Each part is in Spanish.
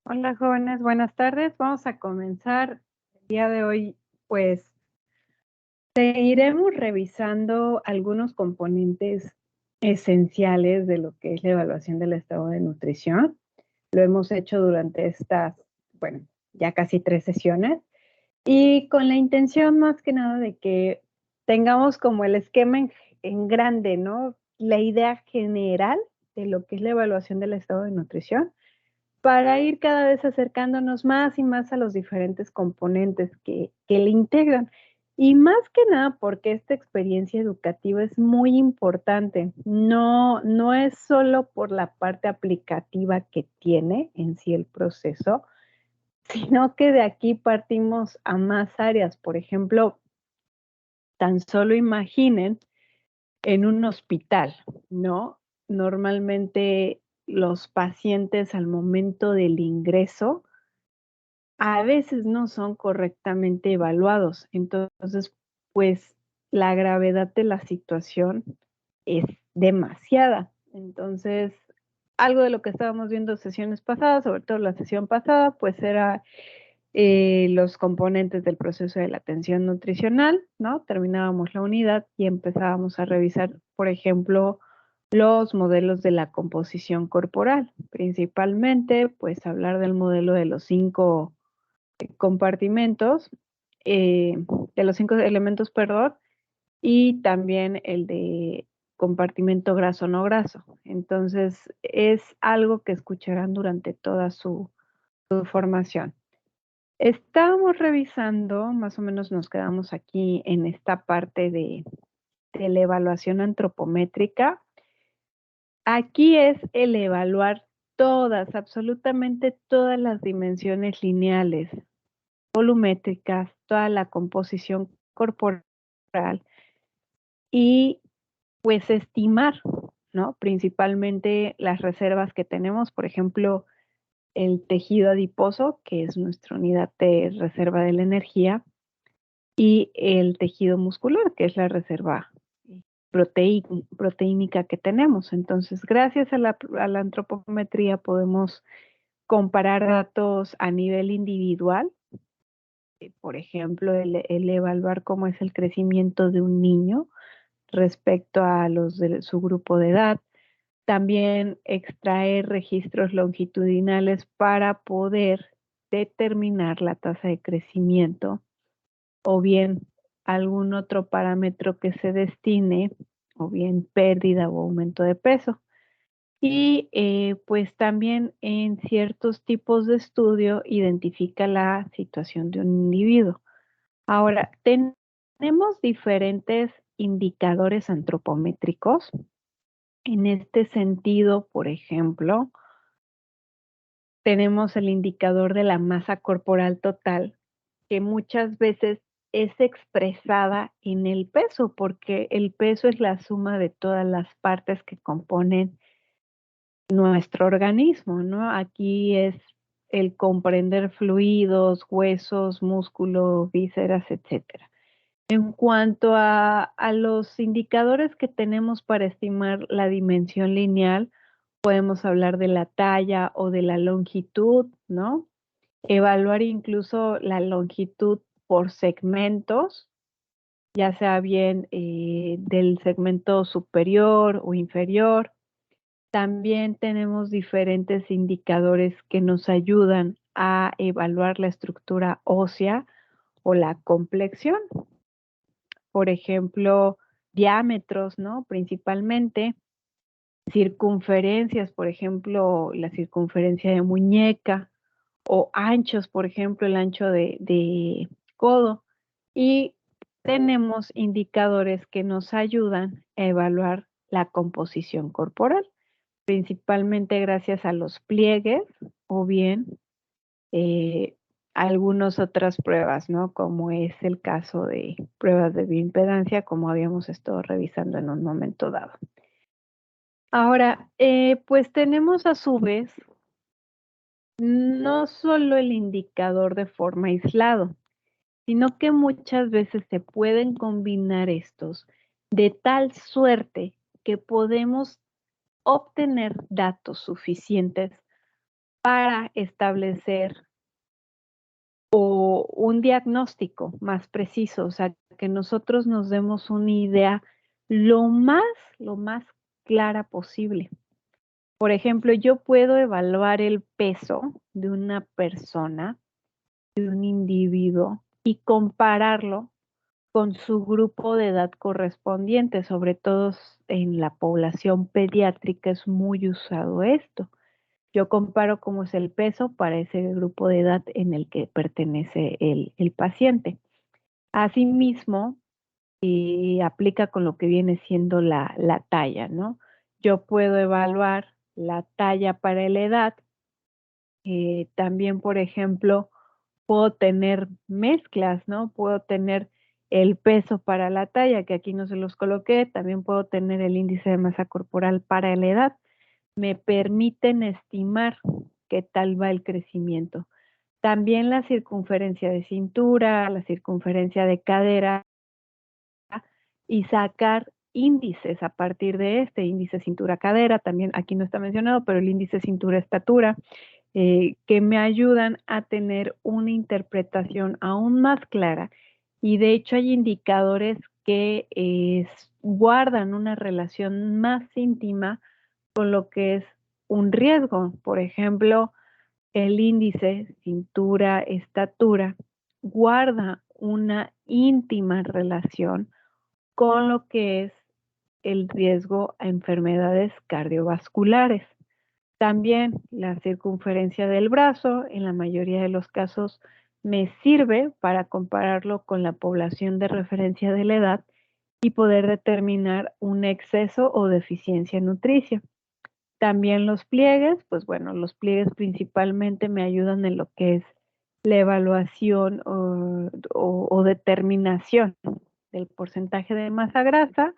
Hola jóvenes, buenas tardes. Vamos a comenzar el día de hoy, pues seguiremos revisando algunos componentes esenciales de lo que es la evaluación del estado de nutrición. Lo hemos hecho durante estas, bueno, ya casi 3 sesiones y con la intención más que nada de que tengamos como el esquema en grande, ¿no? La idea general de lo que es la evaluación del estado de nutrición para ir cada vez acercándonos más y más a los diferentes componentes que le integran. Y más que nada porque esta experiencia educativa es muy importante. No es solo por la parte aplicativa que tiene en sí el proceso, sino que de aquí partimos a más áreas. Por ejemplo, tan solo imaginen en un hospital, ¿no? Normalmente los pacientes al momento del ingreso a veces no son correctamente evaluados. Entonces, pues, la gravedad de la situación es demasiada. Entonces, algo de lo que estábamos viendo sesiones pasadas, sobre todo la sesión pasada, pues, era, los componentes del proceso de la atención nutricional, ¿no? Terminábamos la unidad y empezábamos a revisar, por ejemplo, los modelos de la composición corporal. Principalmente, pues, hablar del modelo de los 5 compartimentos, de los 5 elementos, perdón, y también el de compartimento graso no graso. Entonces, es algo que escucharán durante toda su formación. Estábamos revisando, más o menos nos quedamos aquí en esta parte de la evaluación antropométrica. Aquí es el evaluar todas, absolutamente todas las dimensiones lineales, volumétricas, toda la composición corporal y, pues, estimar, ¿no? Principalmente las reservas que tenemos, por ejemplo, el tejido adiposo, que es nuestra unidad de reserva de la energía, y el tejido muscular, que es la reserva proteínica que tenemos. Entonces, gracias a la antropometría podemos comparar datos a nivel individual. Por ejemplo, el evaluar cómo es el crecimiento de un niño respecto a los de su grupo de edad. También extraer registros longitudinales para poder determinar la tasa de crecimiento o bien algún otro parámetro que se destine, o bien pérdida o aumento de peso. Y pues también en ciertos tipos de estudio identifica la situación de un individuo. Ahora, tenemos diferentes indicadores antropométricos. En este sentido, por ejemplo, tenemos el indicador de la masa corporal total, que muchas veces es expresada en el peso, porque el peso es la suma de todas las partes que componen nuestro organismo, ¿no? Aquí es el comprender fluidos, huesos, músculo, vísceras, etcétera. En cuanto a los indicadores que tenemos para estimar la dimensión lineal, podemos hablar de la talla o de la longitud, ¿no? Evaluar incluso la longitud por segmentos, ya sea bien del segmento superior o inferior. También tenemos diferentes indicadores que nos ayudan a evaluar la estructura ósea o la complexión. Por ejemplo, diámetros, ¿no? Principalmente, circunferencias, por ejemplo, la circunferencia de muñeca, o anchos, por ejemplo, el ancho de codo. Y tenemos indicadores que nos ayudan a evaluar la composición corporal, principalmente gracias a los pliegues o bien eh, algunas otras pruebas, ¿no? Como es el caso de pruebas de bioimpedancia, como habíamos estado revisando en un momento dado. Ahora, pues tenemos a su vez no solo el indicador de forma aislado, sino que muchas veces se pueden combinar estos de tal suerte que podemos obtener datos suficientes para establecer o un diagnóstico más preciso, o sea, que nosotros nos demos una idea lo más, lo más clara posible. Por ejemplo, yo puedo evaluar el peso de una persona, de un individuo, y compararlo con su grupo de edad correspondiente, sobre todo en la población pediátrica es muy usado esto. Yo comparo cómo es el peso para ese grupo de edad en el que pertenece el paciente. Asimismo, aplica con lo que viene siendo la talla, ¿no? Yo puedo evaluar la talla para la edad. También, por ejemplo, puedo tener mezclas, ¿no? Puedo tener el peso para la talla, que aquí no se los coloqué. También puedo tener el índice de masa corporal para la edad. Me permiten estimar qué tal va el crecimiento. También la circunferencia de cintura, la circunferencia de cadera y sacar índices a partir de este índice cintura-cadera, también aquí no está mencionado, pero el índice cintura-estatura, que me ayudan a tener una interpretación aún más clara. Y de hecho hay indicadores que guardan una relación más íntima con lo que es un riesgo. Por ejemplo, el índice cintura-estatura guarda una íntima relación con lo que es el riesgo a enfermedades cardiovasculares. También la circunferencia del brazo, en la mayoría de los casos, me sirve para compararlo con la población de referencia de la edad y poder determinar un exceso o deficiencia nutricia. También los pliegues, pues bueno, los pliegues principalmente me ayudan en lo que es la evaluación o determinación del porcentaje de masa grasa.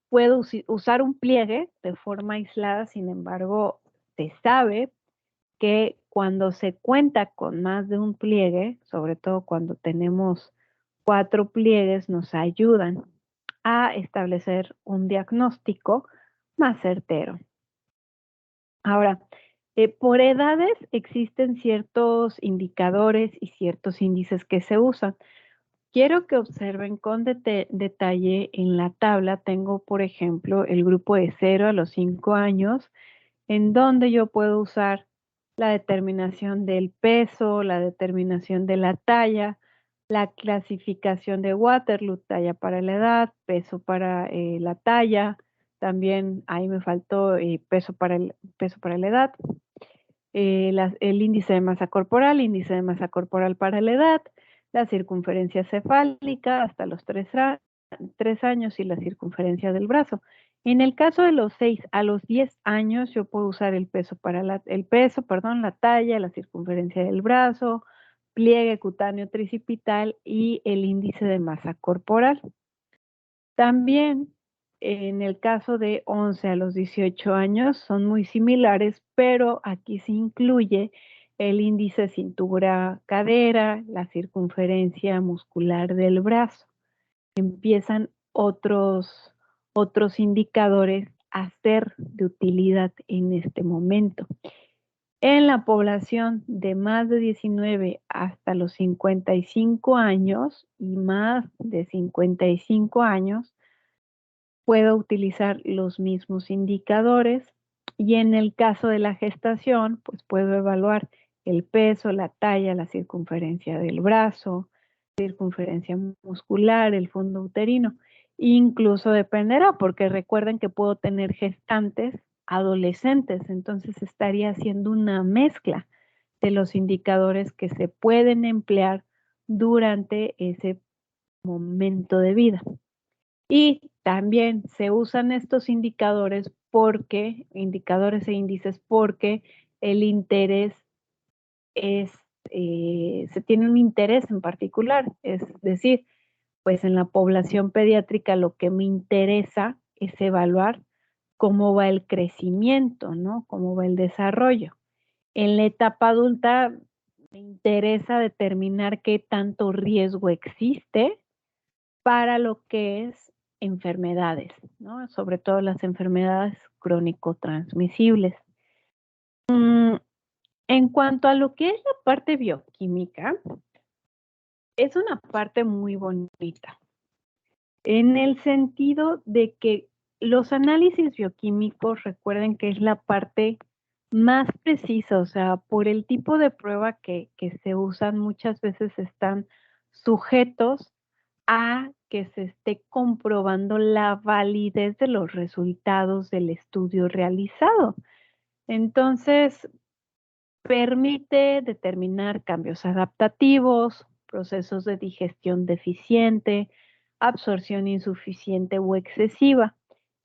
Puedo usar un pliegue de forma aislada, sin embargo, se sabe que cuando se cuenta con más de un pliegue, sobre todo cuando tenemos 4 pliegues, nos ayudan a establecer un diagnóstico más certero. Ahora, por edades existen ciertos indicadores y ciertos índices que se usan. Quiero que observen con detalle en la tabla. Tengo, por ejemplo, el grupo de 0 a los 5 años, en donde yo puedo usar la determinación del peso, la determinación de la talla, la clasificación de Waterloo, talla para la edad, peso para la talla, también ahí me faltó peso para la edad, el índice de masa corporal para la edad, la circunferencia cefálica hasta los 3 años y la circunferencia del brazo. En el caso de los 6 a los 10 años, yo puedo usar el peso para la talla, la circunferencia del brazo, pliegue cutáneo tricipital y el índice de masa corporal. También en el caso de 11 a los 18 años son muy similares, pero aquí se incluye el índice cintura-cadera, la circunferencia muscular del brazo. Empiezan otros indicadores a ser de utilidad en este momento. En la población de más de 19 hasta los 55 años y más de 55 años, puedo utilizar los mismos indicadores y en el caso de la gestación, pues puedo evaluar el peso, la talla, la circunferencia del brazo, circunferencia muscular, el fondo uterino. Incluso dependerá, porque recuerden que puedo tener gestantes adolescentes, entonces estaría haciendo una mezcla de los indicadores que se pueden emplear durante ese momento de vida. Y también se usan estos indicadores indicadores e índices, porque el interés se tiene un interés en particular. Es decir, pues en la población pediátrica lo que me interesa es evaluar cómo va el crecimiento, ¿no? Cómo va el desarrollo. En la etapa adulta me interesa determinar qué tanto riesgo existe para lo que es enfermedades, ¿no? Sobre todo las enfermedades crónico transmisibles. En cuanto a lo que es la parte bioquímica, es una parte muy bonita, en el sentido de que los análisis bioquímicos, recuerden que es la parte más precisa, o sea, por el tipo de prueba que se usan, muchas veces están sujetos a que se esté comprobando la validez de los resultados del estudio realizado. Entonces, permite determinar cambios adaptativos, procesos de digestión deficiente, absorción insuficiente o excesiva,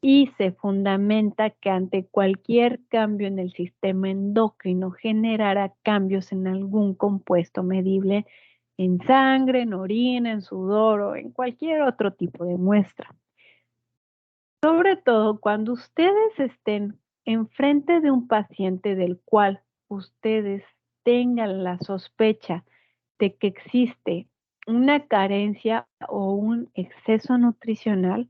y se fundamenta que ante cualquier cambio en el sistema endocrino generará cambios en algún compuesto medible en sangre, en orina, en sudor o en cualquier otro tipo de muestra. Sobre todo cuando ustedes estén enfrente de un paciente del cual ustedes tengan la sospecha de que existe una carencia o un exceso nutricional,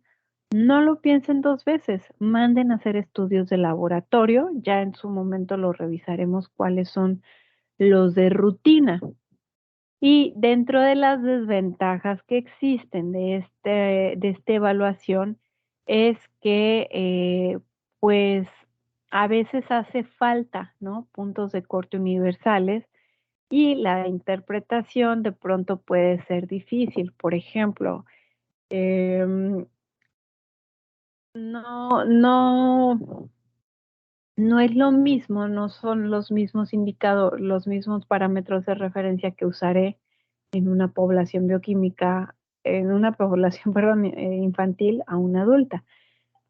no lo piensen dos veces, manden a hacer estudios de laboratorio, ya en su momento lo revisaremos cuáles son los de rutina. Y dentro de las desventajas que existen de esta evaluación es que, pues, a veces hace falta, ¿no? Puntos de corte universales y la interpretación de pronto puede ser difícil. Por ejemplo, em, no no es lo mismo, no son los mismos indicadores, los mismos parámetros de referencia que usaré en una población bioquímica, en una población, perdón, infantil a una adulta.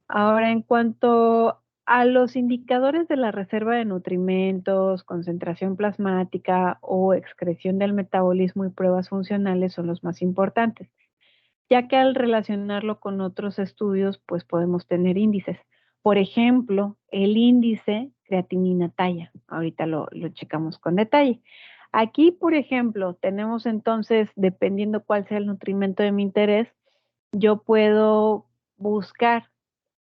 Ahora, en cuanto a los indicadores de la reserva de nutrimentos, concentración plasmática o excreción del metabolismo y pruebas funcionales son los más importantes, ya que al relacionarlo con otros estudios, pues podemos tener índices. Por ejemplo, el índice creatinina talla. Ahorita lo checamos con detalle. Aquí, por ejemplo, tenemos entonces, dependiendo cuál sea el nutrimento de mi interés, yo puedo buscar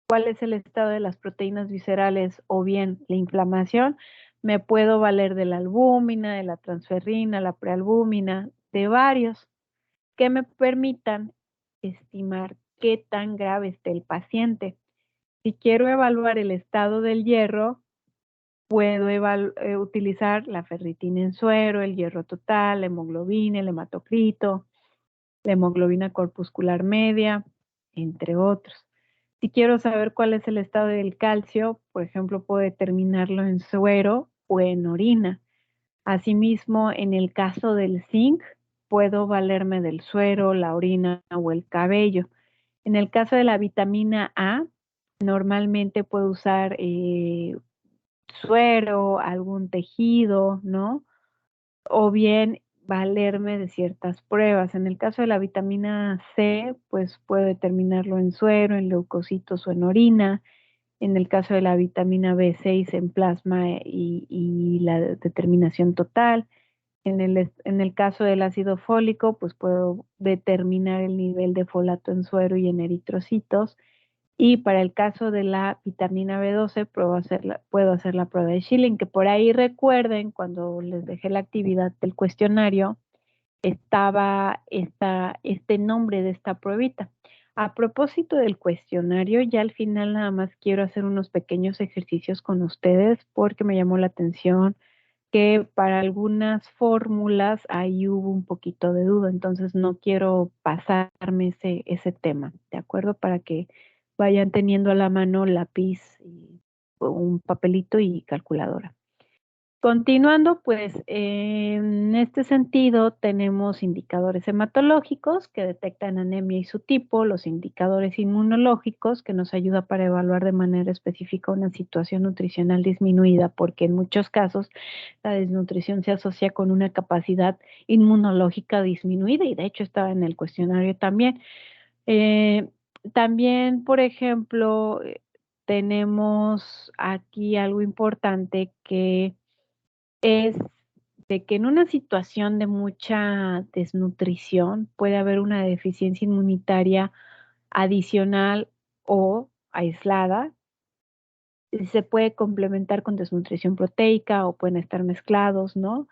cuál es el estado de las proteínas viscerales o bien la inflamación. Me puedo valer de la albúmina, de la transferrina, la prealbúmina, de varios que me permitan estimar qué tan grave esté el paciente. Si quiero evaluar el estado del hierro, puedo utilizar la ferritina en suero, el hierro total, la hemoglobina, el hematocrito, la hemoglobina corpuscular media, entre otros. Si quiero saber cuál es el estado del calcio, por ejemplo, puedo determinarlo en suero o en orina. Asimismo, en el caso del zinc, puedo valerme del suero, la orina o el cabello. En el caso de la vitamina A, normalmente puedo usar suero, algún tejido, ¿no? O bien valerme de ciertas pruebas. En el caso de la vitamina C, pues puedo determinarlo en suero, en leucocitos o en orina. En el caso de la vitamina B6 en plasma y la determinación total. En el caso del ácido fólico, pues puedo determinar el nivel de folato en suero y en eritrocitos. Y para el caso de la vitamina B12, puedo hacer la prueba de Schilling, que por ahí recuerden, cuando les dejé la actividad del cuestionario, estaba este nombre de esta pruebita. A propósito del cuestionario, ya al final nada más quiero hacer unos pequeños ejercicios con ustedes porque me llamó la atención que para algunas fórmulas ahí hubo un poquito de duda, entonces no quiero pasarme ese tema, ¿de acuerdo? Para que vayan teniendo a la mano lápiz, y un papelito y calculadora. Continuando, pues en este sentido tenemos indicadores hematológicos que detectan anemia y su tipo, los indicadores inmunológicos que nos ayuda para evaluar de manera específica una situación nutricional disminuida, porque en muchos casos la desnutrición se asocia con una capacidad inmunológica disminuida y de hecho estaba en el cuestionario también. Eh, También, por ejemplo, tenemos aquí algo importante que es de que en una situación de mucha desnutrición puede haber una deficiencia inmunitaria adicional o aislada se puede complementar con desnutrición proteica o pueden estar mezclados, ¿no?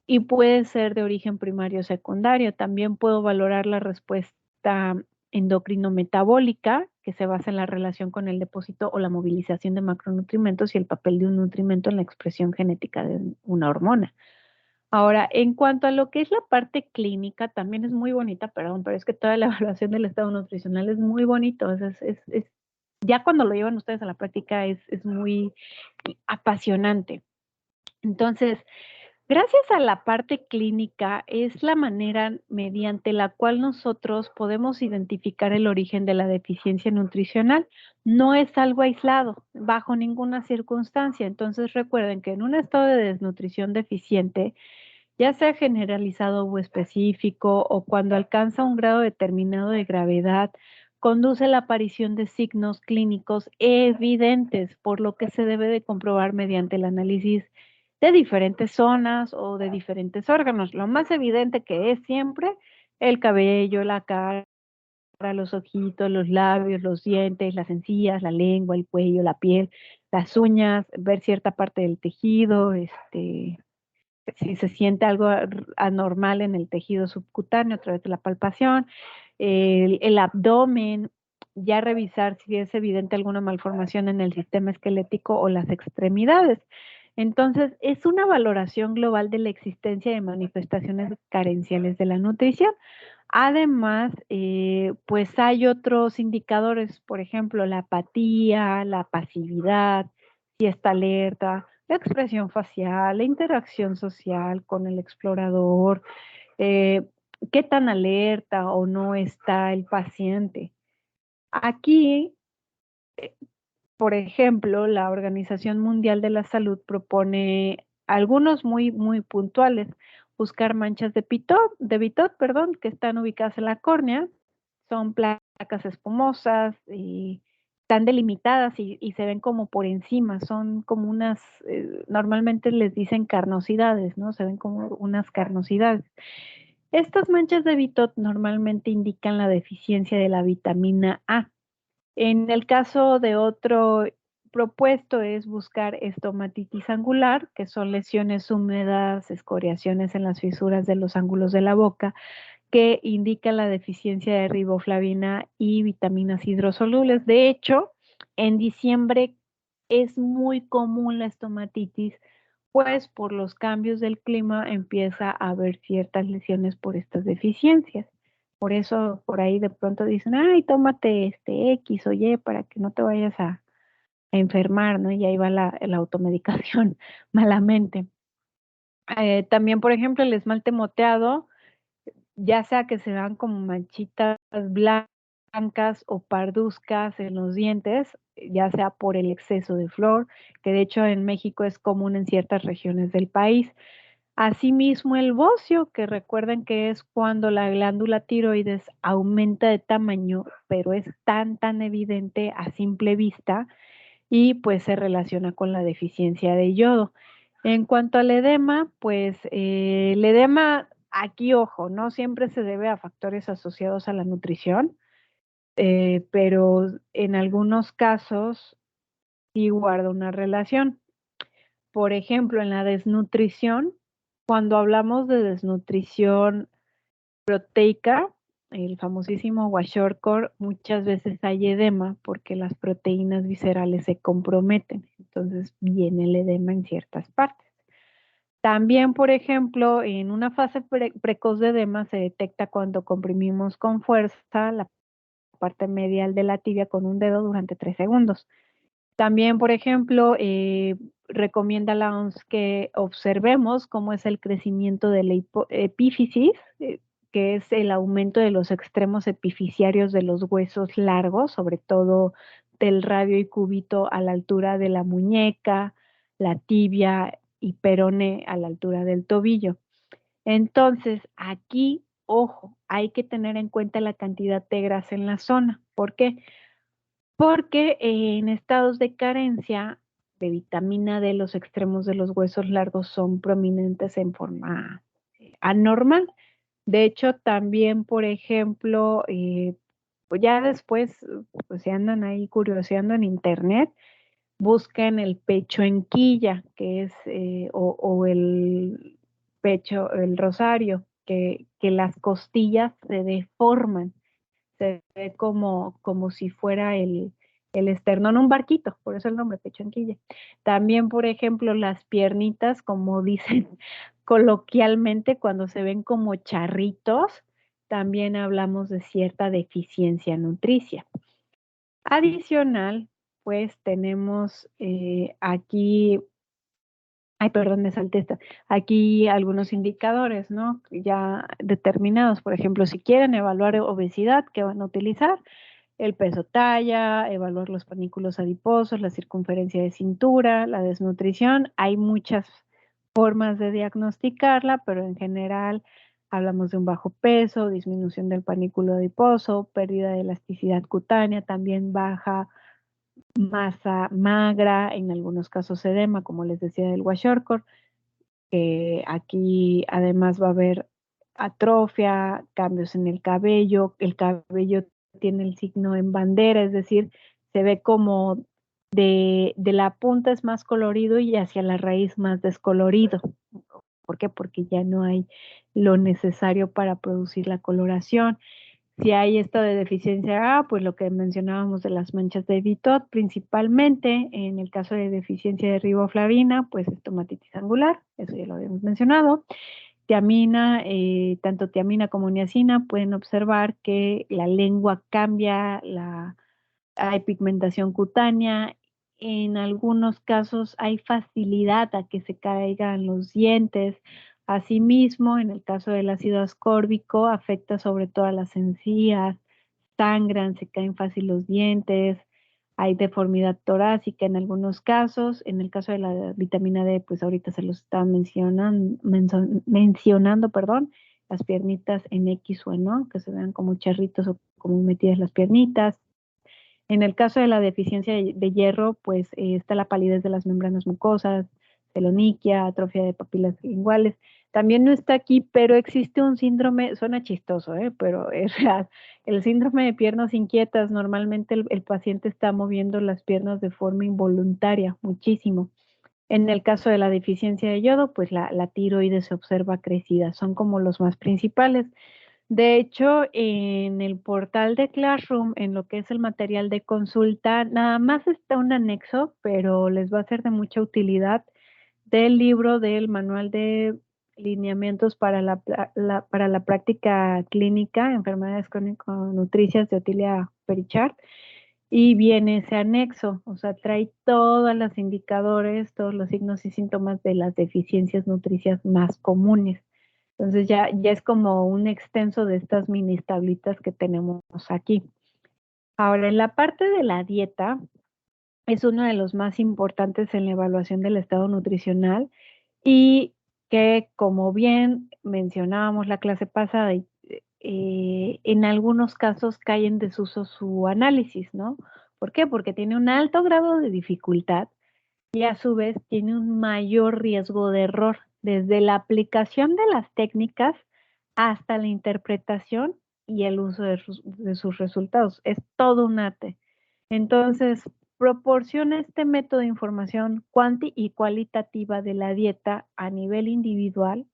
Y puede ser de origen primario o secundario. También puedo valorar la respuesta endocrino-metabólica, que se basa en la relación con el depósito o la movilización de macronutrientes y el papel de un nutrimento en la expresión genética de una hormona. Ahora, en cuanto a lo que es la parte clínica, también es muy bonita, perdón, pero es que toda la evaluación del estado nutricional es muy bonito. Ya cuando lo llevan ustedes a la práctica es muy apasionante. Entonces, gracias a la parte clínica es la manera mediante la cual nosotros podemos identificar el origen de la deficiencia nutricional. No es algo aislado bajo ninguna circunstancia. Entonces recuerden que en un estado de desnutrición deficiente, ya sea generalizado o específico, o cuando alcanza un grado determinado de gravedad, conduce a la aparición de signos clínicos evidentes, por lo que se debe de comprobar mediante el análisis de diferentes zonas o de diferentes órganos. Lo más evidente que es siempre el cabello, la cara, los ojitos, los labios, los dientes, las encías, la lengua, el cuello, la piel, las uñas, ver cierta parte del tejido, si se siente algo anormal en el tejido subcutáneo a través de la palpación, el abdomen, ya revisar si es evidente alguna malformación en el sistema esquelético o las extremidades. Entonces, es una valoración global de la existencia de manifestaciones carenciales de la nutrición. Además, pues hay otros indicadores, por ejemplo, la apatía, la pasividad, si está alerta, la expresión facial, la interacción social con el explorador, eh, qué tan alerta o no está el paciente. Aquí, por ejemplo, la Organización Mundial de la Salud propone algunos muy puntuales: buscar manchas de Bitot, perdón, que están ubicadas en la córnea, son placas espumosas y están delimitadas y se ven como por encima, son como unas, normalmente les dicen carnosidades, ¿no? Se ven como unas carnosidades. Estas manchas de Bitot normalmente indican la deficiencia de la vitamina A. En el caso de otro propuesto es buscar estomatitis angular, que son lesiones húmedas, escoriaciones en las fisuras de los ángulos de la boca, que indica la deficiencia de riboflavina y vitaminas hidrosolubles. De hecho, en diciembre es muy común la estomatitis, pues por los cambios del clima empieza a haber ciertas lesiones por estas deficiencias. Por eso por ahí de pronto dicen, ay, tómate este X o Y para que no te vayas a enfermar, ¿no? Y ahí va la automedicación malamente. También, por ejemplo, el esmalte moteado, ya sea que se vean como manchitas blancas o parduzcas en los dientes, ya sea por el exceso de flor, que de hecho en México es común en ciertas regiones del país. Asimismo, el bocio, que recuerden que es cuando la glándula tiroides aumenta de tamaño, pero es tan evidente a simple vista y pues se relaciona con la deficiencia de yodo. En cuanto al edema, pues el edema, aquí ojo, no siempre se debe a factores asociados a la nutrición, pero en algunos casos sí guarda una relación. Por ejemplo, en la desnutrición, cuando hablamos de desnutrición proteica, el famosísimo kwashiorkor, muchas veces hay edema porque las proteínas viscerales se comprometen. Entonces viene el edema en ciertas partes. También, por ejemplo, en una fase precoz de edema se detecta cuando comprimimos con fuerza la parte medial de la tibia con un dedo durante 3 segundos. También, por ejemplo, recomienda la OMS que observemos cómo es el crecimiento de la epífisis, que es el aumento de los extremos epifisiarios de los huesos largos, sobre todo del radio y cúbito a la altura de la muñeca, la tibia y peroné a la altura del tobillo. Entonces, aquí, ojo, hay que tener en cuenta la cantidad de grasa en la zona. ¿Por qué? Porque en estados de carencia de vitamina D, los extremos de los huesos largos son prominentes en forma anormal. De hecho, también, por ejemplo, pues ya después, pues se andan ahí curioseando en internet, busquen el pecho en quilla, que es, o el pecho, el rosario, que las costillas se deforman, se ve como si fuera el esternón un barquito, por eso el nombre, pecho en quilla. También, por ejemplo, las piernitas, como dicen coloquialmente, cuando se ven como charritos, también hablamos de cierta deficiencia nutricia. Adicional, pues tenemos aquí, ay, perdón, me salté esta, aquí algunos indicadores, ¿no? Ya determinados, por ejemplo, si quieren evaluar obesidad, ¿qué van a utilizar? El peso talla, evaluar los panículos adiposos, la circunferencia de cintura, la desnutrición. Hay muchas formas de diagnosticarla, pero en general hablamos de un bajo peso, disminución del panículo adiposo, pérdida de elasticidad cutánea, también baja masa magra, en algunos casos edema, como les decía del kwashiorkor. Aquí además va a haber atrofia, cambios en el cabello tiene el signo en bandera, es decir, se ve como de la punta es más colorido y hacia la raíz más descolorido. ¿Por qué? Porque ya no hay lo necesario para producir la coloración. Si hay esto de deficiencia A, pues lo que mencionábamos de las manchas de Vitot, principalmente en el caso de deficiencia de riboflavina, pues es tomatitis angular, eso ya lo habíamos mencionado. Tiamina, tanto tiamina como niacina pueden observar que la lengua cambia, hay pigmentación cutánea, en algunos casos hay facilidad a que se caigan los dientes. Asimismo, en el caso del ácido ascórbico, afecta sobre todo a las encías, sangran, se caen fácil los dientes, hay deformidad torácica en algunos casos. En el caso de la vitamina D, pues ahorita se los estaba mencionando, perdón, las piernitas en X o en O, que se vean como charritos o como metidas las piernitas. En el caso de la deficiencia de hierro, pues está la palidez de las membranas mucosas, celoniquia, atrofia de papilas linguales. También no está aquí, pero existe un síndrome, suena chistoso, pero es real. El síndrome de piernas inquietas, normalmente el paciente está moviendo las piernas de forma involuntaria, muchísimo. En el caso de la deficiencia de yodo, pues la tiroides se observa crecida, son como los más principales. De hecho, en el portal de Classroom, en lo que es el material de consulta, nada más está un anexo, pero les va a ser de mucha utilidad del libro del manual de lineamientos para para la práctica clínica, enfermedades crónico-nutricias de Otilia Perichard, y viene ese anexo, o sea, trae todos los indicadores, todos los signos y síntomas de las deficiencias nutricias más comunes. Entonces ya es como un extenso de estas mini tablitas que tenemos aquí. Ahora, en la parte de la dieta, es uno de los más importantes en la evaluación del estado nutricional y que, como bien mencionábamos la clase pasada, en algunos casos cae en desuso su análisis, ¿no? ¿Por qué? Porque tiene un alto grado de dificultad y a su vez tiene un mayor riesgo de error, desde la aplicación de las técnicas hasta la interpretación y el uso de sus resultados. Es todo un arte. Entonces, proporciona este método de información cuanti y cualitativa de la dieta a nivel individual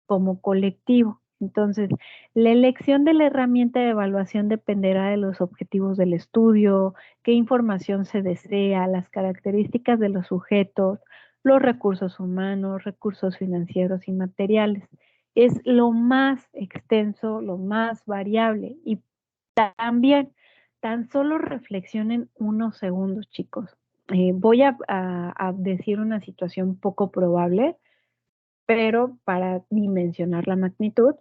como colectivo. Entonces, la elección de la herramienta de evaluación dependerá de los objetivos del estudio, qué información se desea, las características de los sujetos, los recursos humanos, recursos financieros y materiales. Es lo más extenso, lo más variable y también tan solo reflexionen unos segundos, chicos. Voy a decir una situación poco probable, pero para dimensionar la magnitud,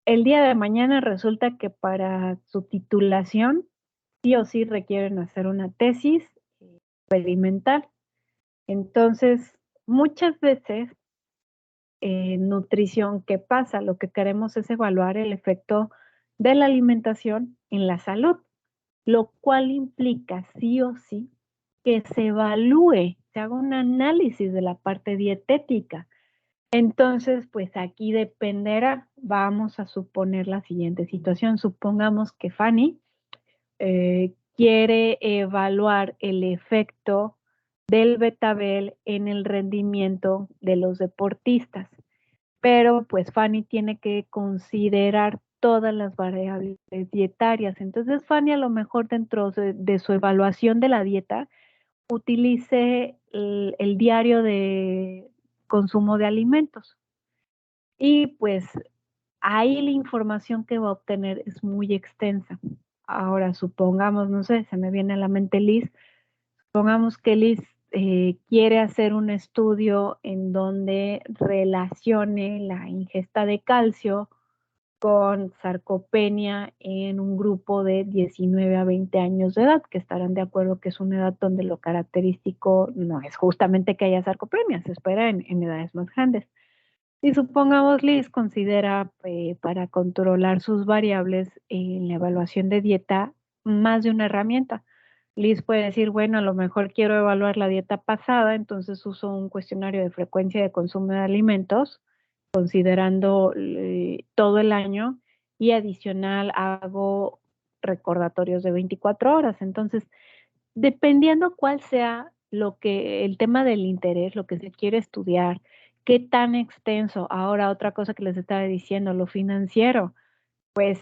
el día de mañana resulta que para su titulación sí o sí requieren hacer una tesis experimental. Entonces, muchas veces en nutrición, ¿qué pasa? Lo que queremos es evaluar el efecto de la alimentación en la salud, lo cual implica sí o sí que se evalúe, se haga un análisis de la parte dietética. Entonces, pues aquí dependerá, vamos a suponer la siguiente situación. Supongamos que Fanny quiere evaluar el efecto del betabel en el rendimiento de los deportistas. Pero pues Fanny tiene que considerar todas las variables dietarias. Entonces Fanny a lo mejor dentro de su evaluación de la dieta utilice el diario de consumo de alimentos. Y pues ahí la información que va a obtener es muy extensa. Ahora supongamos, no sé, se me viene a la mente Liz, supongamos que Liz quiere hacer un estudio en donde relacione la ingesta de calcio con sarcopenia en un grupo de 19 a 20 años de edad, que estarán de acuerdo que es una edad donde lo característico no es justamente que haya sarcopenia, se espera en edades más grandes. Y supongamos Liz considera para controlar sus variables en la evaluación de dieta más de una herramienta. Liz puede decir, bueno, a lo mejor quiero evaluar la dieta pasada, entonces uso un cuestionario de frecuencia de consumo de alimentos, considerando todo el año, y adicional hago recordatorios de 24 horas. Entonces, dependiendo cuál sea el tema del interés, lo que se quiere estudiar, qué tan extenso. Ahora, otra cosa que les estaba diciendo, lo financiero, pues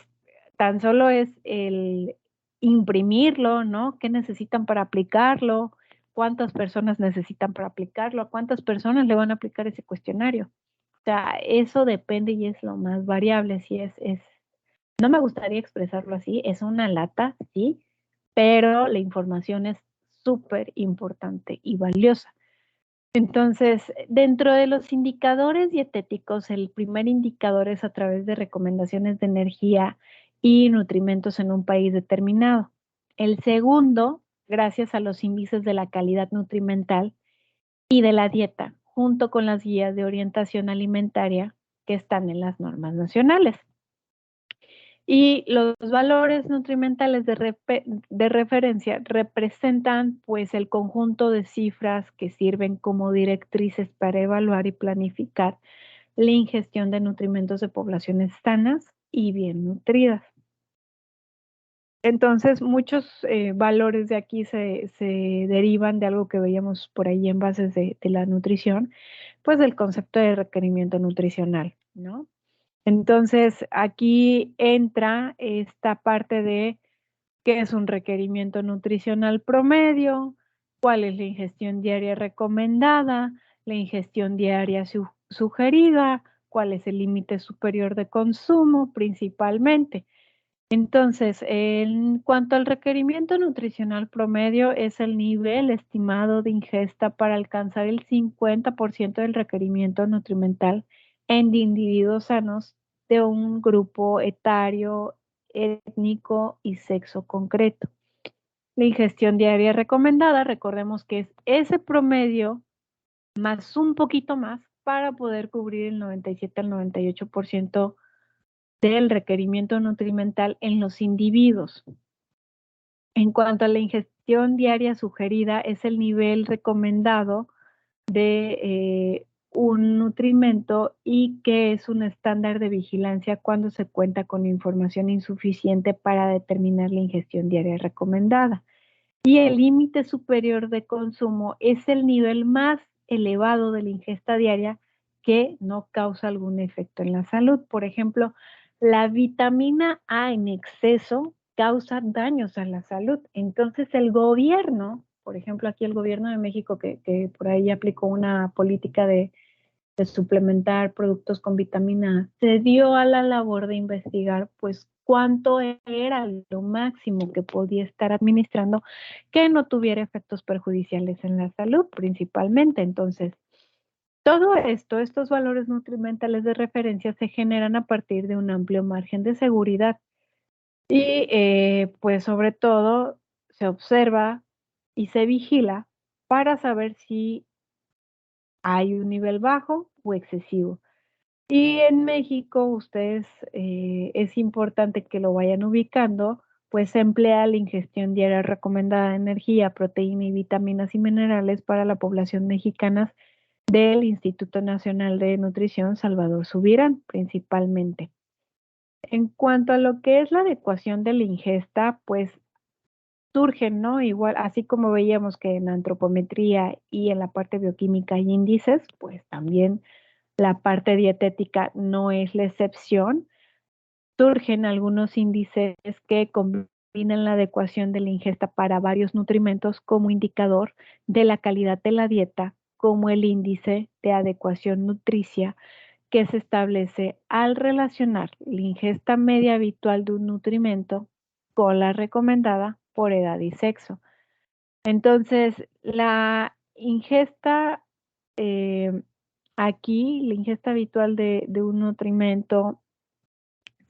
tan solo es el imprimirlo, ¿no? ¿Qué necesitan para aplicarlo? ¿Cuántas personas necesitan para aplicarlo? ¿A cuántas personas le van a aplicar ese cuestionario? O sea, eso depende y es lo más variable. Si no me gustaría expresarlo así, es una lata, sí, pero la información es súper importante y valiosa. Entonces, dentro de los indicadores dietéticos, el primer indicador es a través de recomendaciones de energía y nutrimentos en un país determinado. El segundo, gracias a los índices de la calidad nutrimental y de la dieta, junto con las guías de orientación alimentaria que están en las normas nacionales. Y los valores nutrimentales de referencia representan pues el conjunto de cifras que sirven como directrices para evaluar y planificar la ingestión de nutrimentos de poblaciones sanas y bien nutridas. Entonces, muchos valores de aquí se derivan de algo que veíamos por ahí en bases de la nutrición, pues del concepto de requerimiento nutricional, ¿no? Entonces, aquí entra esta parte de qué es un requerimiento nutricional promedio, cuál es la ingestión diaria recomendada, la ingestión diaria sugerida, cuál es el límite superior de consumo principalmente. Entonces, en cuanto al requerimiento nutricional promedio, es el nivel estimado de ingesta para alcanzar el 50% del requerimiento nutrimental en individuos sanos de un grupo etario, étnico y sexo concreto. La ingestión diaria recomendada, recordemos que es ese promedio más un poquito más para poder cubrir el 97 al 98% del requerimiento nutrimental en los individuos. En cuanto a la ingestión diaria sugerida, es el nivel recomendado de un nutrimento y que es un estándar de vigilancia cuando se cuenta con información insuficiente para determinar la ingestión diaria recomendada. Y el límite superior de consumo es el nivel más elevado de la ingesta diaria que no causa algún efecto en la salud. Por ejemplo, la vitamina A en exceso causa daños a la salud. Entonces el gobierno, por ejemplo, aquí el gobierno de México que por ahí aplicó una política de suplementar productos con vitamina A, se dio a la labor de investigar pues cuánto era lo máximo que podía estar administrando que no tuviera efectos perjudiciales en la salud principalmente. Entonces, todo esto, estos valores nutrimentales de referencia se generan a partir de un amplio margen de seguridad y pues sobre todo se observa y se vigila para saber si hay un nivel bajo o excesivo. Y en México, ustedes, es importante que lo vayan ubicando, pues se emplea la ingestión diaria recomendada de energía, proteína y vitaminas y minerales para la población mexicana del Instituto Nacional de Nutrición Salvador Subirán, principalmente. En cuanto a lo que es la adecuación de la ingesta, pues surgen, ¿no? Igual, así como veíamos que en antropometría y en la parte bioquímica hay índices, pues también la parte dietética no es la excepción. Surgen algunos índices que combinan la adecuación de la ingesta para varios nutrimentos como indicador de la calidad de la dieta, como el índice de adecuación nutricia que se establece al relacionar la ingesta media habitual de un nutrimento con la recomendada por edad y sexo. Entonces, la ingesta, aquí, la ingesta habitual de un nutrimento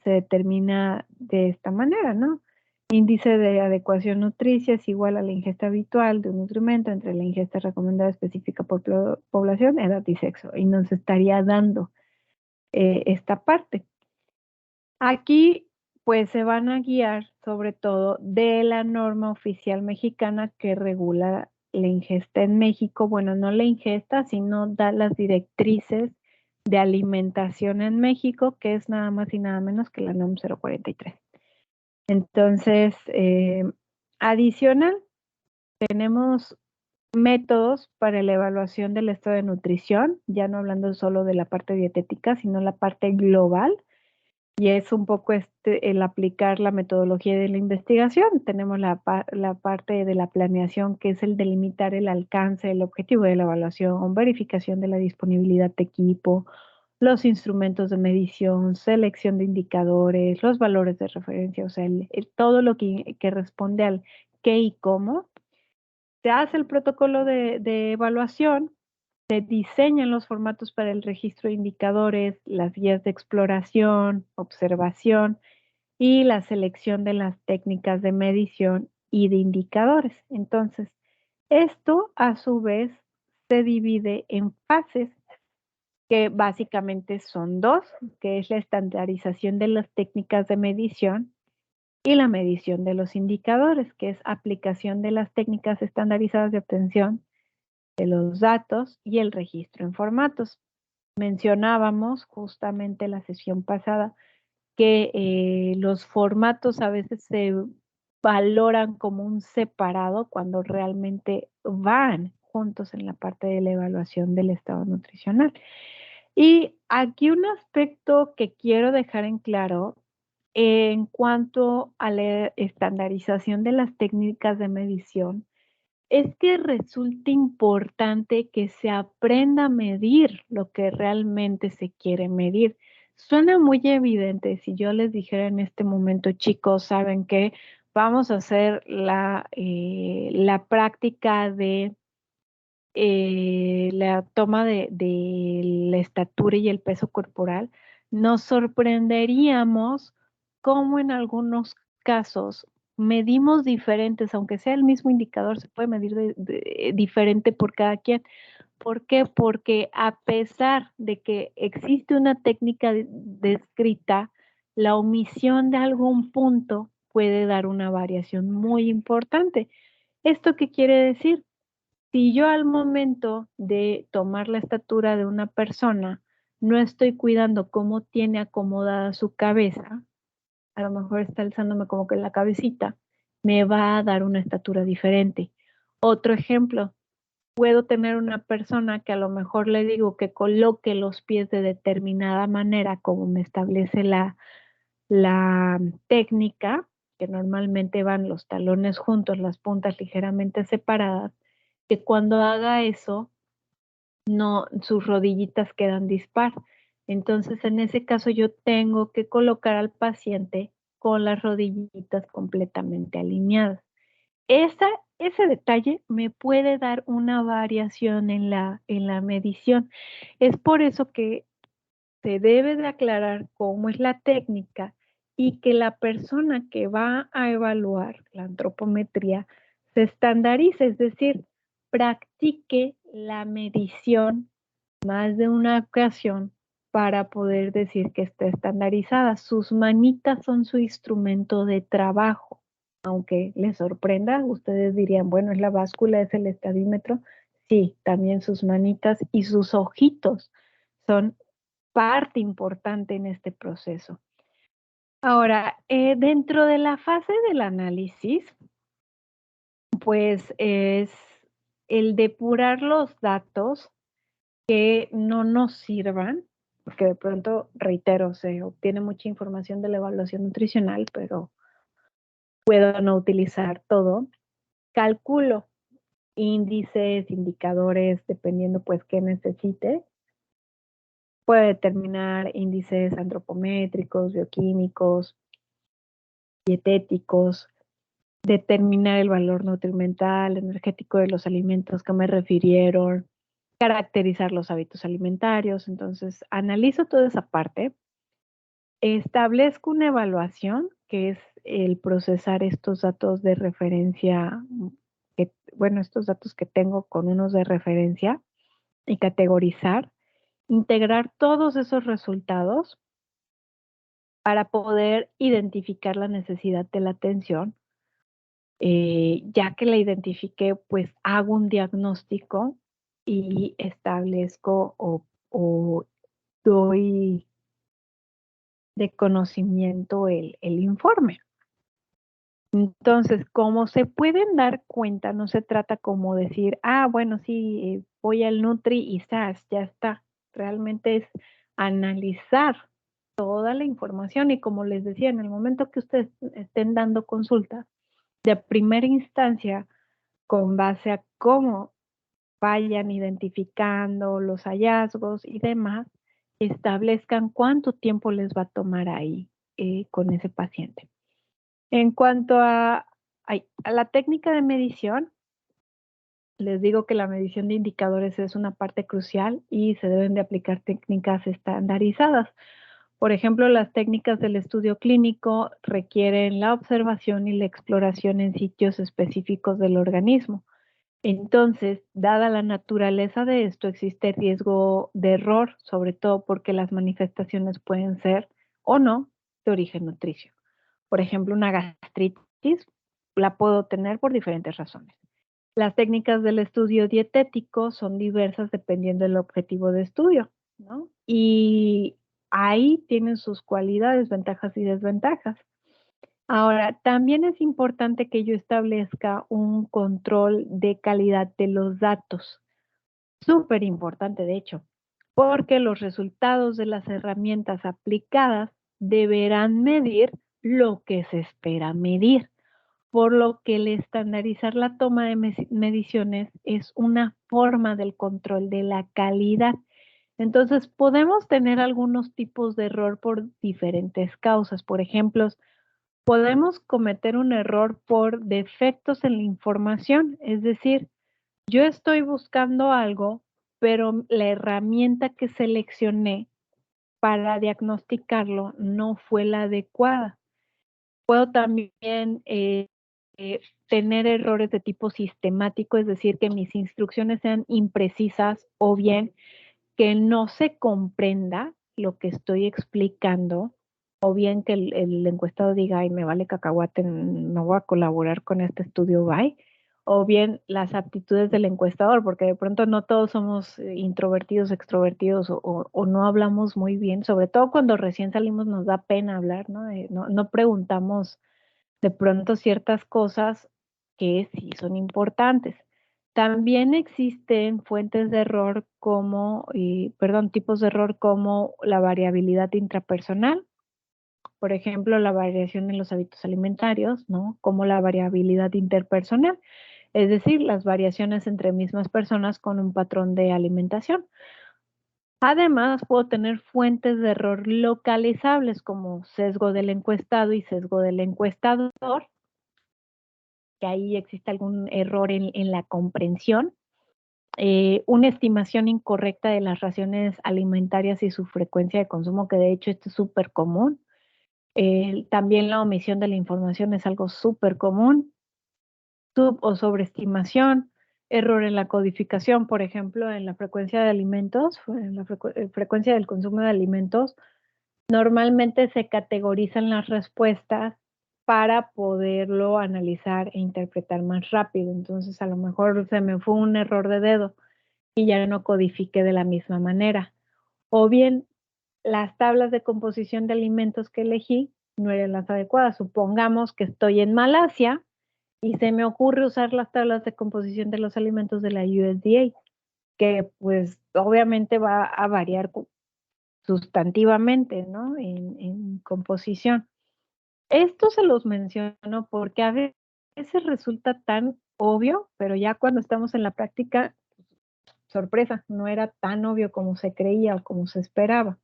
se determina de esta manera, ¿no? Índice de adecuación nutricia es igual a la ingesta habitual de un nutrimento entre la ingesta recomendada específica por población, edad y sexo. Y nos estaría dando esta parte. Aquí, pues se van a guiar sobre todo de la norma oficial mexicana que regula la ingesta en México. Bueno, no la ingesta, sino da las directrices de alimentación en México, que es nada más y nada menos que la NOM 043. Entonces, adicional, tenemos métodos para la evaluación del estado de nutrición, ya no hablando solo de la parte dietética, sino la parte global, y es un poco el aplicar la metodología de la investigación. Tenemos la parte de la planeación, que es el delimitar el alcance, el objetivo de la evaluación, verificación de la disponibilidad de equipo, los instrumentos de medición, selección de indicadores, los valores de referencia, o sea, todo lo que responde al qué y cómo. Se hace el protocolo de evaluación, se diseñan los formatos para el registro de indicadores, las guías de exploración, observación y la selección de las técnicas de medición y de indicadores. Entonces, esto a su vez se divide en fases que básicamente son dos, que es la estandarización de las técnicas de medición y la medición de los indicadores, que es aplicación de las técnicas estandarizadas de obtención de los datos y el registro en formatos. Mencionábamos justamente la sesión pasada que los formatos a veces se valoran como un separado cuando realmente van juntos en la parte de la evaluación del estado nutricional. Y aquí un aspecto que quiero dejar en claro en cuanto a la estandarización de las técnicas de medición es que resulta importante que se aprenda a medir lo que realmente se quiere medir. Suena muy evidente si yo les dijera en este momento, chicos, ¿saben qué? Vamos a hacer la práctica de la toma de la estatura y el peso corporal. Nos sorprenderíamos cómo en algunos casos medimos diferentes, aunque sea el mismo indicador, se puede medir diferente por cada quien. ¿Por qué? Porque a pesar de que existe una técnica descrita, la omisión de algún punto puede dar una variación muy importante. ¿Esto qué quiere decir? Si yo al momento de tomar la estatura de una persona no estoy cuidando cómo tiene acomodada su cabeza, a lo mejor está alzándome como que la cabecita, me va a dar una estatura diferente. Otro ejemplo, puedo tener una persona que a lo mejor le digo que coloque los pies de determinada manera como me establece la técnica, que normalmente van los talones juntos, las puntas ligeramente separadas, que cuando haga eso, no, sus rodillitas quedan dispar. Entonces, en ese caso, yo tengo que colocar al paciente con las rodillitas completamente alineadas. Esa, ese detalle me puede dar una variación en la medición. Es por eso que se debe de aclarar cómo es la técnica y que la persona que va a evaluar la antropometría se estandarice, es decir, practique la medición más de una ocasión para poder decir que está estandarizada. Sus manitas son su instrumento de trabajo. Aunque les sorprenda, ustedes dirían, bueno, es la báscula, es el estadímetro. Sí, también sus manitas y sus ojitos son parte importante en este proceso. Ahora, dentro de la fase del análisis, pues es el depurar los datos que no nos sirvan, porque de pronto, reitero, se obtiene mucha información de la evaluación nutricional, pero puedo no utilizar todo. Calculo índices, indicadores, dependiendo pues qué necesite. Puede determinar índices antropométricos, bioquímicos, dietéticos, determinar el valor nutrimental, energético de los alimentos que me refirieron, caracterizar los hábitos alimentarios. Entonces, analizo toda esa parte, establezco una evaluación, que es el procesar estos datos de referencia, bueno, estos datos que tengo con unos de referencia y categorizar, integrar todos esos resultados para poder identificar la necesidad de la atención. Ya que la identifiqué, pues hago un diagnóstico y establezco o doy de conocimiento el informe. Entonces, como se pueden dar cuenta, no se trata como decir, bueno, sí, voy al Nutri y ¡zas! Ya está. Realmente es analizar toda la información y, como les decía, en el momento que ustedes estén dando consulta, de primera instancia, con base a cómo vayan identificando los hallazgos y demás, establezcan cuánto tiempo les va a tomar ahí con ese paciente. En cuanto a la técnica de medición, les digo que la medición de indicadores es una parte crucial y se deben de aplicar técnicas estandarizadas. Por ejemplo, las técnicas del estudio clínico requieren la observación y la exploración en sitios específicos del organismo. Entonces, dada la naturaleza de esto, existe riesgo de error, sobre todo porque las manifestaciones pueden ser o no de origen nutricio. Por ejemplo, una gastritis la puedo tener por diferentes razones. Las técnicas del estudio dietético son diversas dependiendo del objetivo de estudio, ¿no? Y ahí tienen sus cualidades, ventajas y desventajas. Ahora, también es importante que yo establezca un control de calidad de los datos. Súper importante, de hecho, porque los resultados de las herramientas aplicadas deberán medir lo que se espera medir, por lo que el estandarizar la toma de mediciones es una forma del control de la calidad. Entonces, podemos tener algunos tipos de error por diferentes causas. Por ejemplo, podemos cometer un error por defectos en la información, es decir, yo estoy buscando algo, pero la herramienta que seleccioné para diagnosticarlo no fue la adecuada. Puedo también tener errores de tipo sistemático, es decir, que mis instrucciones sean imprecisas o bien que no se comprenda lo que estoy explicando, o bien que el encuestado diga, ay, me vale cacahuate, no voy a colaborar con este estudio, bye. O bien las aptitudes del encuestador, porque de pronto no todos somos introvertidos, extrovertidos o no hablamos muy bien, sobre todo cuando recién salimos nos da pena hablar, ¿no? No preguntamos de pronto ciertas cosas que sí son importantes. También existen fuentes de error como, tipos de error como la variabilidad intrapersonal, por ejemplo, la variación en los hábitos alimentarios, ¿no? Como la variabilidad interpersonal, es decir, las variaciones entre mismas personas con un patrón de alimentación. Además, puedo tener fuentes de error localizables como sesgo del encuestado y sesgo del encuestador, que ahí existe algún error en la comprensión, una estimación incorrecta de las raciones alimentarias y su frecuencia de consumo, que de hecho esto es súper común. También la omisión de la información es algo súper común. Sub o sobreestimación, error en la codificación, por ejemplo, en la frecuencia de alimentos, en la frecuencia del consumo de alimentos, normalmente se categorizan las respuestas para poderlo analizar e interpretar más rápido. Entonces, a lo mejor se me fue un error de dedo y ya no codifique de la misma manera. O bien, las tablas de composición de alimentos que elegí no eran las adecuadas. Supongamos que estoy en Malasia Y se me ocurre usar las tablas de composición de los alimentos de la USDA, que pues obviamente va a variar sustantivamente, ¿no? En composición. Esto se los menciono porque a veces resulta tan obvio, pero ya cuando estamos en la práctica, sorpresa, no era tan obvio como se creía o como se esperaba.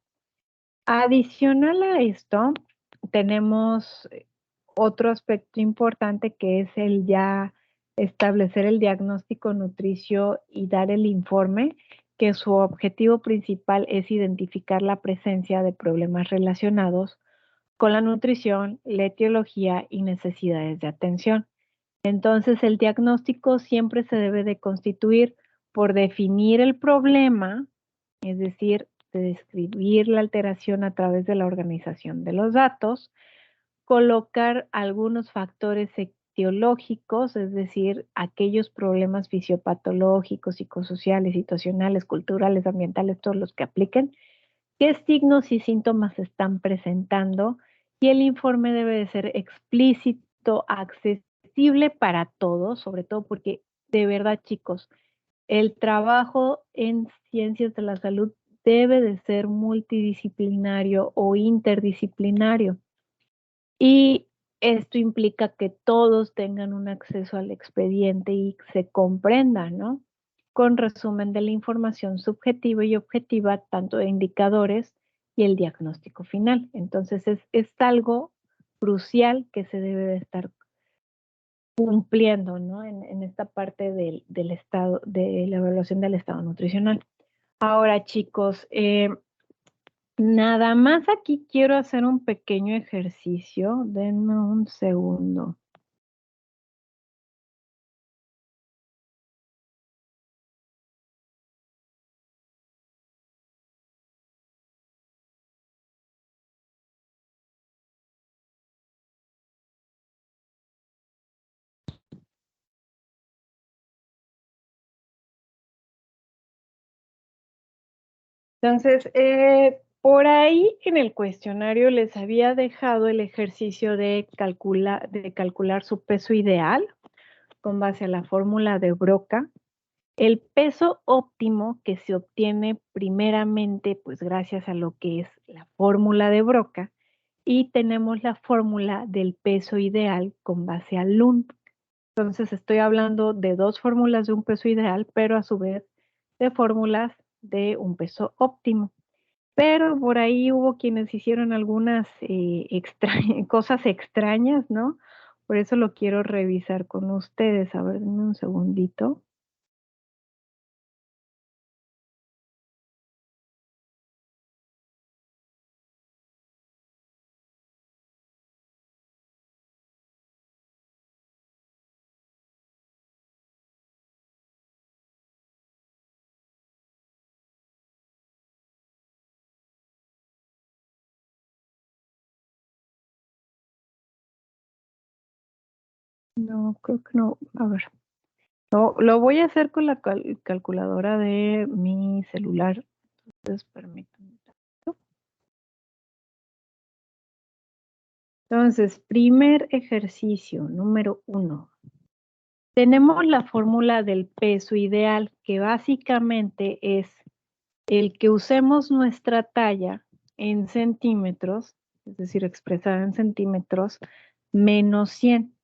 Adicional a esto, tenemos otro aspecto importante que es el ya establecer el diagnóstico nutricio y dar el informe, que su objetivo principal es identificar la presencia de problemas relacionados con la nutrición, la etiología y necesidades de atención. Entonces, el diagnóstico siempre se debe de constituir por definir el problema, es decir, de describir la alteración a través de la organización de los datos, colocar algunos factores etiológicos, es decir, aquellos problemas fisiopatológicos, psicosociales, situacionales, culturales, ambientales, todos los que apliquen, qué signos y síntomas están presentando, y el informe debe de ser explícito, accesible para todos, sobre todo porque de verdad, chicos, el trabajo en ciencias de la salud debe de ser multidisciplinario o interdisciplinario. Y esto implica que todos tengan un acceso al expediente y se comprendan, ¿no? Con resumen de la información subjetiva y objetiva, tanto de indicadores y el diagnóstico final. Entonces es algo crucial que se debe de estar cumpliendo, ¿no? En esta parte del estado, de la evaluación del estado nutricional. Ahora, chicos, nada más aquí quiero hacer un pequeño ejercicio. Denme un segundo. Entonces, por ahí en el cuestionario les había dejado el ejercicio de calcular su peso ideal con base a la fórmula de Broca. El peso óptimo que se obtiene primeramente, pues gracias a lo que es la fórmula de Broca, y tenemos la fórmula del peso ideal con base al LUN. Entonces estoy hablando de dos fórmulas de un peso ideal, pero a su vez de fórmulas de un peso óptimo. Pero por ahí hubo quienes hicieron algunas cosas extrañas, ¿no? Por eso lo quiero revisar con ustedes. A ver, denme un segundito. No, creo que no. A ver. No, lo voy a hacer con la calculadora de mi celular. Entonces, permítanme. Entonces, primer ejercicio, número 1. Tenemos la fórmula del peso ideal, que básicamente es el que usemos nuestra talla en centímetros, es decir, expresada en centímetros, menos 100.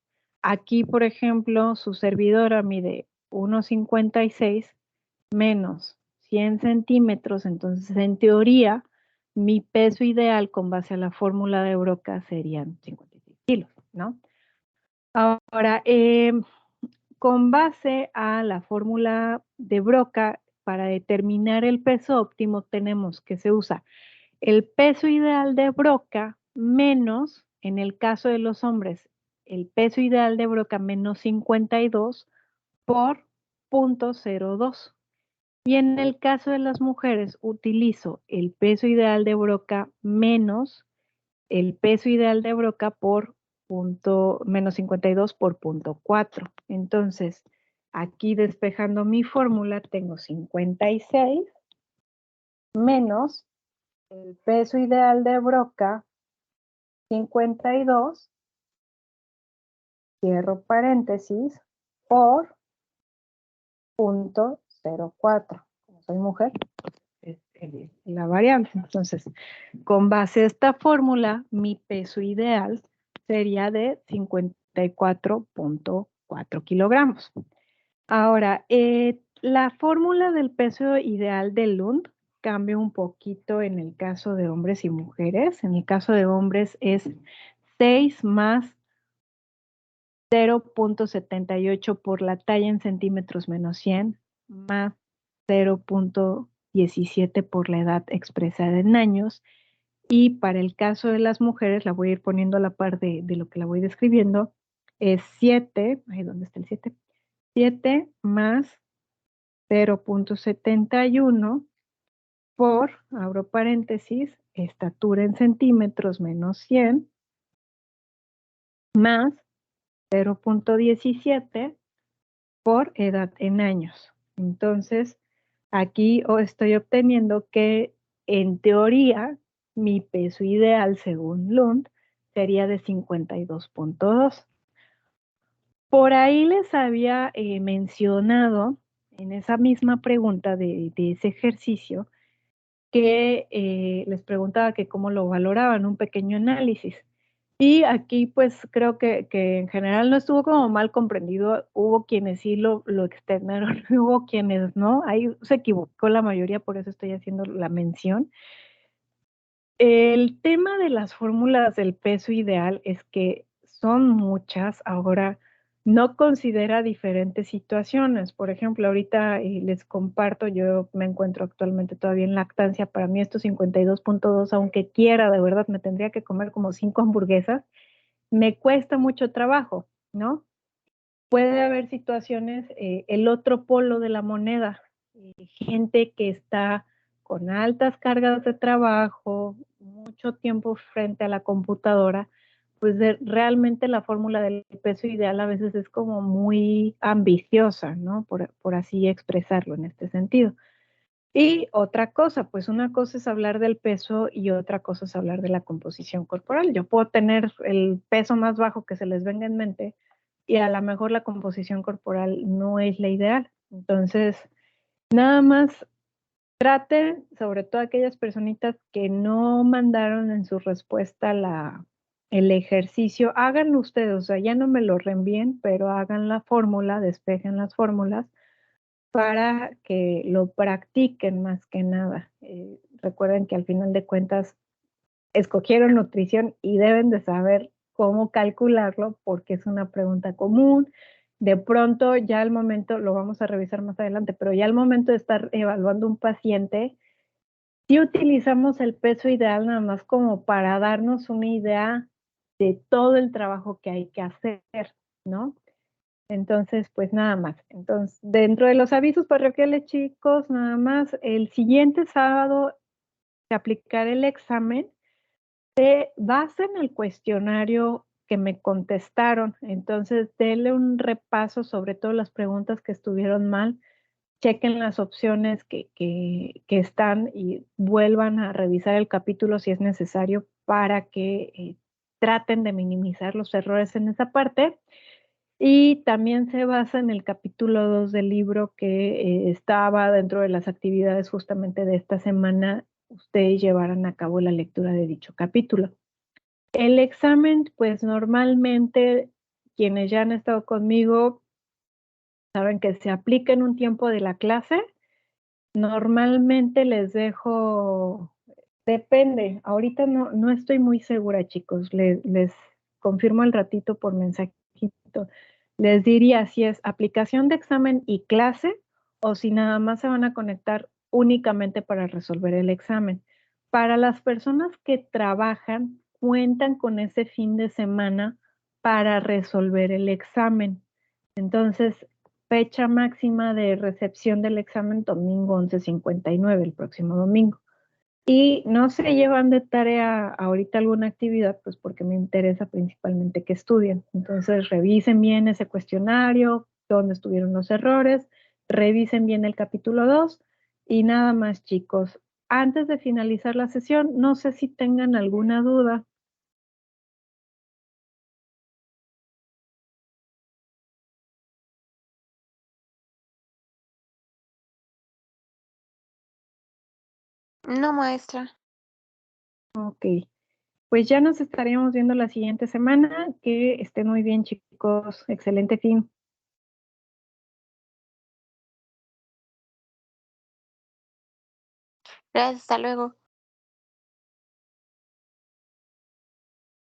Aquí, por ejemplo, su servidora mide 1,56 menos 100 centímetros, entonces en teoría mi peso ideal con base a la fórmula de Broca serían 56 kilos, ¿no? Ahora, con base a la fórmula de Broca, para determinar el peso óptimo tenemos que se usa el peso ideal de Broca menos, en el caso de los hombres, el peso ideal de Broca menos 52 por 0,02. Y en el caso de las mujeres utilizo el peso ideal de Broca menos el peso ideal de Broca por menos 52 por 0,4. Entonces, aquí despejando mi fórmula, tengo 56 menos el peso ideal de Broca, 52, cierro paréntesis, por 0.04. Como soy mujer, es la variable. Entonces, con base a esta fórmula, mi peso ideal sería de 54.4 kilogramos. Ahora, la fórmula del peso ideal de Lund cambia un poquito en el caso de hombres y mujeres. En el caso de hombres es 6 más 0.78 por la talla en centímetros menos 100 más 0.17 por la edad expresada en años. Y para el caso de las mujeres, la voy a ir poniendo a la par de lo que la voy describiendo, es 7, ahí donde está el 7, 7 más 0.71 por, abro paréntesis, estatura en centímetros menos 100 más 0.17 por edad en años. Entonces, aquí estoy obteniendo que en teoría mi peso ideal según Lund sería de 52.2. Por ahí les había mencionado en esa misma pregunta de ese ejercicio que les preguntaba que cómo lo valoraban, un pequeño análisis. Y aquí pues creo que en general no estuvo como mal comprendido, hubo quienes sí lo externaron, hubo quienes no, ahí se equivocó la mayoría, por eso estoy haciendo la mención. El tema de las fórmulas del peso ideal es que son muchas, ahora no considera diferentes situaciones. Por ejemplo, ahorita les comparto, yo me encuentro actualmente todavía en lactancia, para mí estos 52.2, aunque quiera, de verdad, me tendría que comer como 5 hamburguesas, me cuesta mucho trabajo, ¿no? Puede haber situaciones, el otro polo de la moneda, gente que está con altas cargas de trabajo, mucho tiempo frente a la computadora, pues realmente la fórmula del peso ideal a veces es como muy ambiciosa, ¿no? Por así expresarlo en este sentido. Y otra cosa, pues una cosa es hablar del peso y otra cosa es hablar de la composición corporal. Yo puedo tener el peso más bajo que se les venga en mente y a lo mejor la composición corporal no es la ideal. Entonces, nada más traten, sobre todo aquellas personitas que no mandaron en su respuesta el ejercicio, háganlo ustedes, o sea, ya no me lo reenvíen, pero hagan la fórmula, despejen las fórmulas para que lo practiquen más que nada. Recuerden que al final de cuentas escogieron nutrición y deben de saber cómo calcularlo porque es una pregunta común. De pronto, ya al momento, lo vamos a revisar más adelante, pero ya al momento de estar evaluando un paciente, si utilizamos el peso ideal nada más como para darnos una idea de todo el trabajo que hay que hacer, ¿no? Entonces, pues nada más. Entonces, dentro de los avisos parroquiales, chicos, nada más, el siguiente sábado se aplicará el examen. Se basa en el cuestionario que me contestaron. Entonces, denle un repaso sobre todas las preguntas que estuvieron mal. Chequen las opciones que están y vuelvan a revisar el capítulo si es necesario para que traten de minimizar los errores en esa parte. Y también se basa en el capítulo 2 del libro que estaba dentro de las actividades justamente de esta semana, ustedes llevaran a cabo la lectura de dicho capítulo. El examen, pues normalmente quienes ya han estado conmigo saben que se aplica en un tiempo de la clase. Normalmente les dejo, depende, ahorita no estoy muy segura, chicos, les confirmo al ratito por mensajito. Les diría si es aplicación de examen y clase o si nada más se van a conectar únicamente para resolver el examen. Para las personas que trabajan, cuentan con ese fin de semana para resolver el examen. Entonces, fecha máxima de recepción del examen domingo 11:59, el próximo domingo. Y no se llevan de tarea ahorita alguna actividad, pues porque me interesa principalmente que estudien. Entonces, revisen bien ese cuestionario, dónde estuvieron los errores, revisen bien el capítulo 2 y nada más, chicos. Antes de finalizar la sesión, no sé si tengan alguna duda. No, maestra. Ok, pues ya nos estaríamos viendo la siguiente semana. Que estén muy bien, chicos. Excelente fin. Gracias, hasta luego.